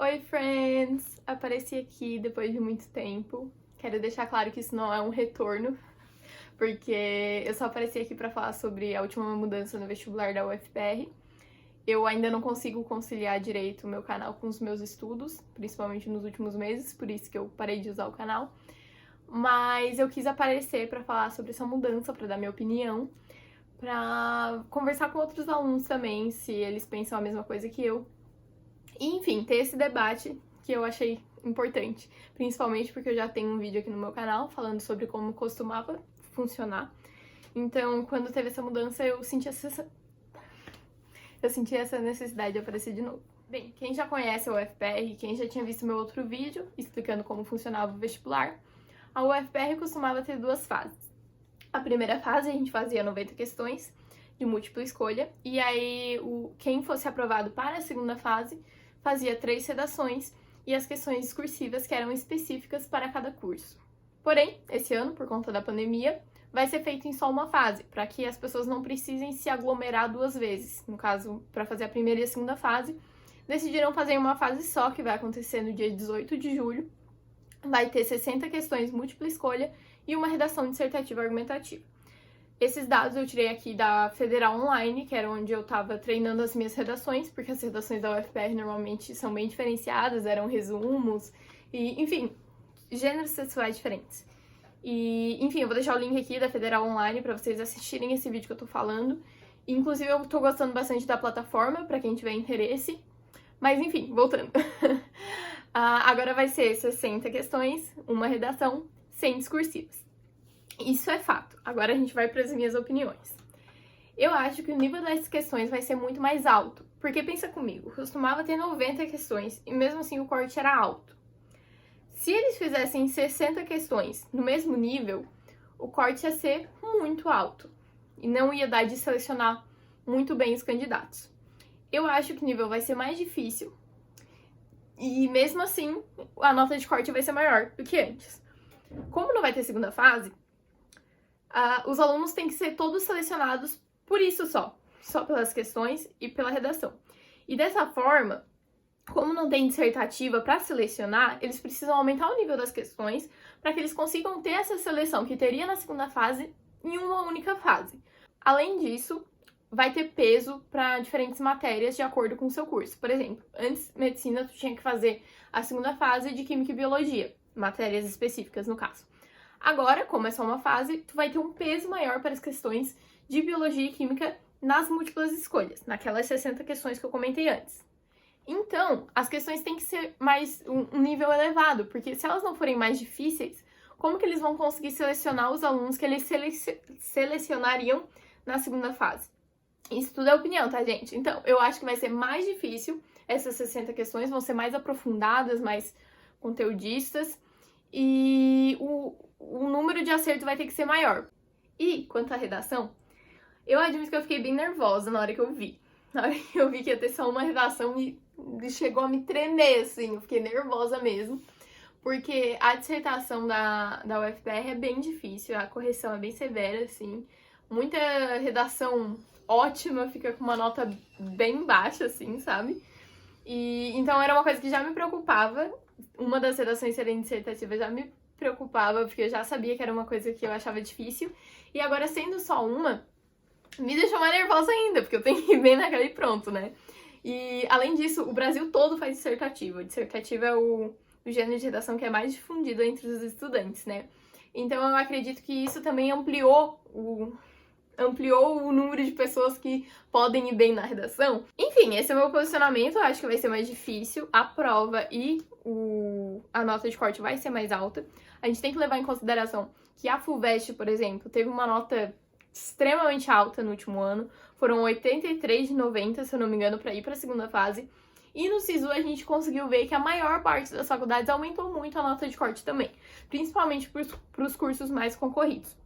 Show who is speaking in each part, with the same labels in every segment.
Speaker 1: Oi, friends! Apareci aqui depois de muito tempo. Quero deixar claro que isso não é um retorno, porque eu só apareci aqui pra falar sobre a última mudança no vestibular da UFPR. Eu ainda não consigo conciliar direito o meu canal com os meus estudos, principalmente nos últimos meses, por isso que eu parei de usar o canal. Mas eu quis aparecer pra falar sobre essa mudança, pra dar minha opinião, pra conversar com outros alunos também, se eles pensam a mesma coisa que eu. E, enfim, ter esse debate que eu achei importante, principalmente porque eu já tenho um vídeo aqui no meu canal falando sobre como costumava funcionar. Então, quando teve essa mudança, eu senti essa necessidade de aparecer de novo. Bem, quem já conhece a UFPR, quem já tinha visto meu outro vídeo explicando como funcionava o vestibular, a UFPR costumava ter duas fases. A primeira fase a gente fazia 90 questões de múltipla escolha, e aí quem fosse aprovado para a segunda fase fazia 3 redações e as questões discursivas que eram específicas para cada curso. Porém, esse ano, por conta da pandemia, vai ser feito em só uma fase, para que as pessoas não precisem se aglomerar duas vezes. No caso, para fazer a primeira e a segunda fase, decidiram fazer em uma fase só, que vai acontecer no dia 18 de julho. Vai ter 60 questões múltipla escolha e uma redação dissertativa argumentativa. Esses dados eu tirei aqui da Federal Online, que era onde eu estava treinando as minhas redações, porque as redações da UFPR normalmente são bem diferenciadas, eram resumos, e, enfim, gêneros sexuais diferentes. E, enfim, eu vou deixar o link aqui da Federal Online para vocês assistirem esse vídeo que eu tô falando. Inclusive, eu tô gostando bastante da plataforma, para quem tiver interesse. Mas, enfim, voltando. Agora vai ser 60 questões, uma redação, 100 discursivas. Isso é fato. Agora a gente vai para as minhas opiniões. Eu acho que o nível das questões vai ser muito mais alto, porque pensa comigo, costumava ter 90 questões e mesmo assim o corte era alto. Se eles fizessem 60 questões no mesmo nível, o corte ia ser muito alto e não ia dar de selecionar muito bem os candidatos. Eu acho que o nível vai ser mais difícil e mesmo assim a nota de corte vai ser maior do que antes. Como não vai ter segunda fase, os alunos têm que ser todos selecionados por isso só pelas questões e pela redação. E dessa forma, como não tem dissertativa para selecionar, eles precisam aumentar o nível das questões para que eles consigam ter essa seleção que teria na segunda fase em uma única fase. Além disso, vai ter peso para diferentes matérias de acordo com o seu curso. Por exemplo, antes medicina tu tinha que fazer a segunda fase de química e biologia, matérias específicas no caso. Agora, como é só uma fase, tu vai ter um peso maior para as questões de biologia e química nas múltiplas escolhas, naquelas 60 questões que eu comentei antes. Então, as questões têm que ser mais um nível elevado, porque se elas não forem mais difíceis, como que eles vão conseguir selecionar os alunos que eles selecionariam na segunda fase? Isso tudo é opinião, tá, gente? Então, eu acho que vai ser mais difícil, essas 60 questões vão ser mais aprofundadas, mais conteudistas, e o número de acerto vai ter que ser maior. E, quanto à redação, eu admito que eu fiquei bem nervosa na hora que eu vi. Na hora que eu vi que ia ter só uma redação, chegou a me tremer, assim, eu fiquei nervosa mesmo. Porque a dissertação da UFPR é bem difícil, a correção é bem severa, assim. Muita redação ótima, fica com uma nota bem baixa, assim, sabe? E então era uma coisa que já me preocupava. Uma das redações serem dissertativas já me preocupava, porque eu já sabia que era uma coisa que eu achava difícil. E agora, sendo só uma, me deixou mais nervosa ainda, porque eu tenho que ir bem naquela e pronto, né? E, além disso, o Brasil todo faz dissertativa. Dissertativa é o gênero de redação que é mais difundido entre os estudantes, né? Então, eu acredito que isso também ampliou o número de pessoas que podem ir bem na redação. Enfim, esse é o meu posicionamento. Eu acho que vai ser mais difícil. A prova e a nota de corte vai ser mais alta. A gente tem que levar em consideração que a FUVEST, por exemplo, teve uma nota extremamente alta no último ano. Foram 83 de 90, se eu não me engano, para ir para a segunda fase. E no SISU a gente conseguiu ver que a maior parte das faculdades aumentou muito a nota de corte também, principalmente para os cursos mais concorridos.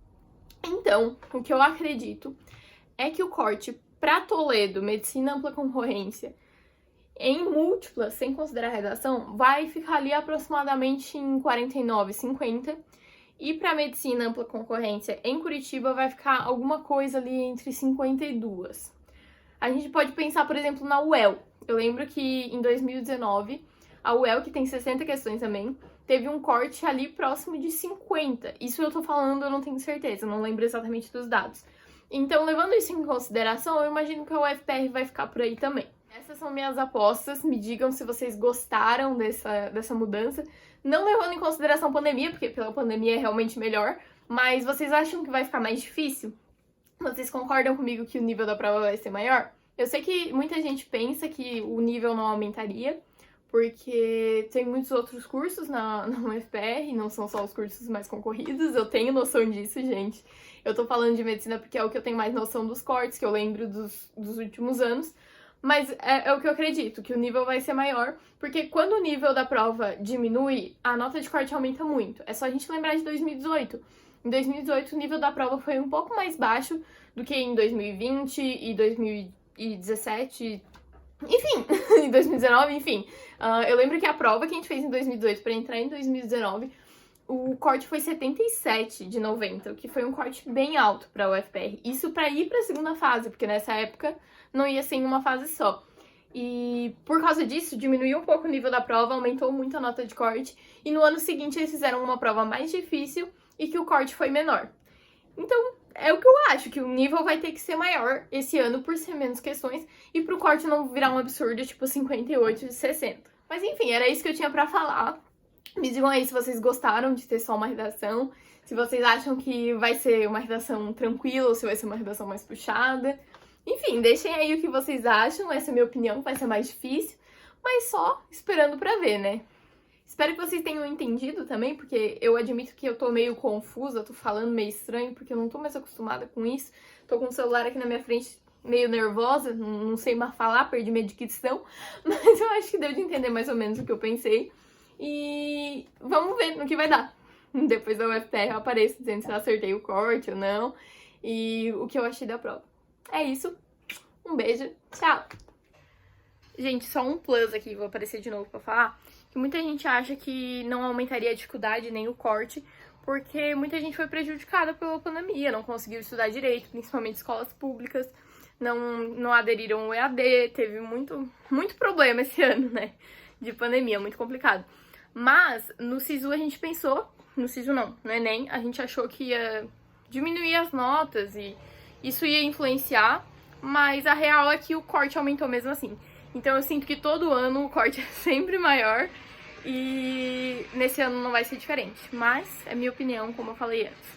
Speaker 1: Então, o que eu acredito é que o corte para Toledo, medicina ampla concorrência, em múltiplas, sem considerar a redação, vai ficar ali aproximadamente em 49, 50. E para medicina ampla concorrência em Curitiba vai ficar alguma coisa ali entre 52. A gente pode pensar, por exemplo, na UEL. Eu lembro que em 2019 A UEL, que tem 60 questões também, teve um corte ali próximo de 50. Isso eu tô falando, eu não tenho certeza, não lembro exatamente dos dados. Então, levando isso em consideração, eu imagino que a UFPR vai ficar por aí também. Essas são minhas apostas, me digam se vocês gostaram dessa mudança. Não levando em consideração a pandemia, porque pela pandemia é realmente melhor, mas vocês acham que vai ficar mais difícil? Vocês concordam comigo que o nível da prova vai ser maior? Eu sei que muita gente pensa que o nível não aumentaria, porque tem muitos outros cursos na UFPR, não são só os cursos mais concorridos, eu tenho noção disso, gente. Eu tô falando de medicina porque é o que eu tenho mais noção dos cortes, que eu lembro dos últimos anos, mas é o que eu acredito, que o nível vai ser maior, porque quando o nível da prova diminui, a nota de corte aumenta muito. É só a gente lembrar de 2018. Em 2018, o nível da prova foi um pouco mais baixo do que em 2020 e 2017, enfim, em 2019, enfim. Eu lembro que a prova que a gente fez em 2018 para entrar em 2019, o corte foi 77 de 90, o que foi um corte bem alto para a UFPR. Isso para ir para a segunda fase, porque nessa época não ia ser em uma fase só. E por causa disso, diminuiu um pouco o nível da prova, aumentou muito a nota de corte, e no ano seguinte eles fizeram uma prova mais difícil e que o corte foi menor. Então, é o que eu acho, que o nível vai ter que ser maior esse ano por ser menos questões e pro corte não virar um absurdo, tipo 58 de 60. Mas enfim, era isso que eu tinha pra falar. Me digam aí se vocês gostaram de ter só uma redação, se vocês acham que vai ser uma redação tranquila ou se vai ser uma redação mais puxada. Enfim, deixem aí o que vocês acham, essa é a minha opinião, vai ser mais difícil, mas só esperando pra ver, né? Espero que vocês tenham entendido também, porque eu admito que eu tô meio confusa, tô falando meio estranho, porque eu não tô mais acostumada com isso. Tô com o celular aqui na minha frente, meio nervosa, não sei mais falar, perdi minha dicção, mas eu acho que deu de entender mais ou menos o que eu pensei. E vamos ver no que vai dar. Depois da UFPR eu apareço dizendo se eu acertei o corte ou não, e o que eu achei da prova. É isso, um beijo, tchau! Gente, só um plus aqui, vou aparecer de novo pra falar. Muita gente acha que não aumentaria a dificuldade nem o corte, porque muita gente foi prejudicada pela pandemia, não conseguiu estudar direito, principalmente escolas públicas, não aderiram ao EAD, teve muito problema esse ano, né, de pandemia, muito complicado. Mas no SISU a gente pensou, no SISU não, no Enem, a gente achou que ia diminuir as notas e isso ia influenciar, mas a real é que o corte aumentou mesmo assim. Então eu sinto que todo ano o corte é sempre maior e nesse ano não vai ser diferente. Mas é minha opinião, como eu falei antes.